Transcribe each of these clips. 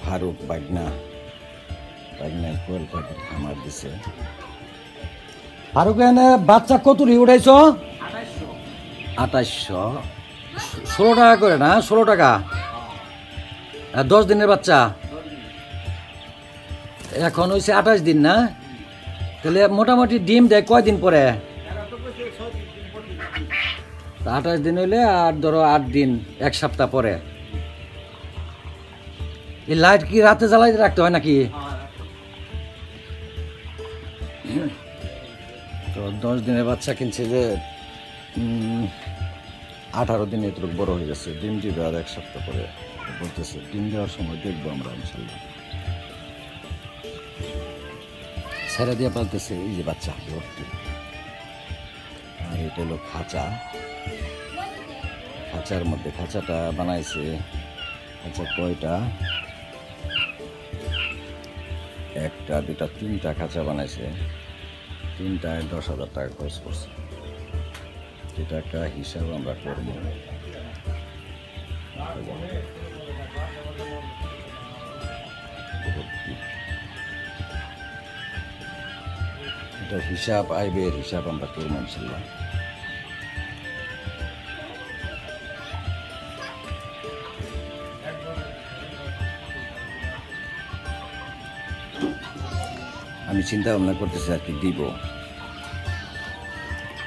ফারুক বাগনা কোয়েল পাখির খামার দিছে। ফারুক এনে বাচ্চা কতুরি উঠাইছ? 2800। 16 টাকা করে না? 16 টাকা 10 দিনের বাচ্চা। এখন হয়েছে 28 দিন না? তাহলে মোটামুটি ডিম দেয় কয়দিন পরে? 28 দিন হইলে আর ধরো 8 দিন, 1 সপ্তাহ পরে। এই লাইট কি রাতে জ্বালাই রাখতে হয় নাকি? তো 10 দিনের বাচ্চা কিনছে যে 18 দিন এতটুকু বড় হয়ে গেছে। ডিম দিবে আর 1 সপ্তাহ পরে বলতেছে। ডিম দেওয়ার সময় দেখবো আমরা ইনশাল্লাহ। ছেড়ে দিয়ে পালতেছে এই যে বাচ্চা ভর্তি। আর এটা হলো খাঁচার মধ্যে। খাঁচাটা বানাইছে, খাঁচা কয়টা? 1টা 2টা 3টা খাঁচা বানাইছে। 3টায় 10,000 টাকা খরচ করছে। এটা একটা হিসাব আমরা করবো। এটা হিসাব আইবের হিসাব আমরা করবো ইনশাল্লাহ। আমি চিন্তা ভাবনা করতেছি আর কি দিব।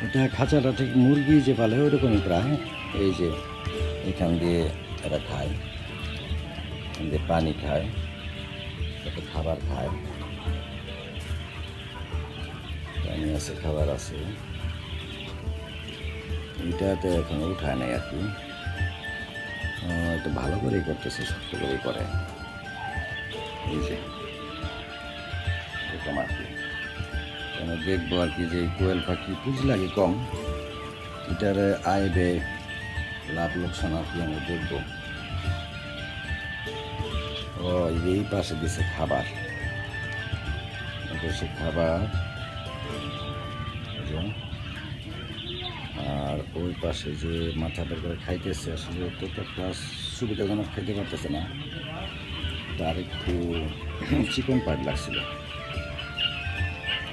এটা খাঁচাটা ঠিক মুরগি যে পালে ওইরকমই প্রায়। এই যে এখান দিয়ে এরা খায়, এখান দিয়ে পানি খায়, তারপর খাবার খায়, পানি আছে, খাবার আছে। এইটাতে এখন উঠায় নাই আর কি। একটু ভালো করেই করতেছে, শক্ত করেই করে। এই যে এরকম আর কি। দেখবো আর কি যে কোয়েল পাখি পুঁজি লাগে কম, এটার আয় ব্যয় লাভ লোকসান আর কি আমি দেখবো। ও এই পাশে দিছে খাবার, খাবার। আর ওই পাশে যে মাথা বের করে খাইতেছে, আসলে ততটা সুবিধাজনক খাইতে পারতেছে না। তার একটু চিকন পাট লাগছিল,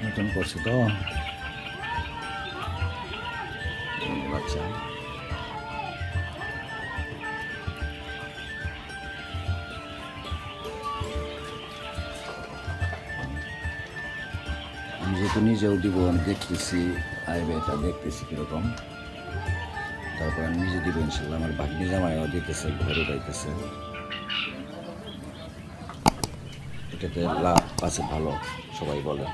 নতুন করছে তো বাচ্চা। আমি যেহেতু নিজেও দিব, আমি দেখতেছি আইবেটা, দেখতেছি কিরকম। তারপর আমি নিজে দিব ইনশাল্লাহ। আমার ভাগ্নি জামাইও দিতেছে, ঘরে যাইতেছে। এটাতে লাভ আছে ভালো, সবাই বলে।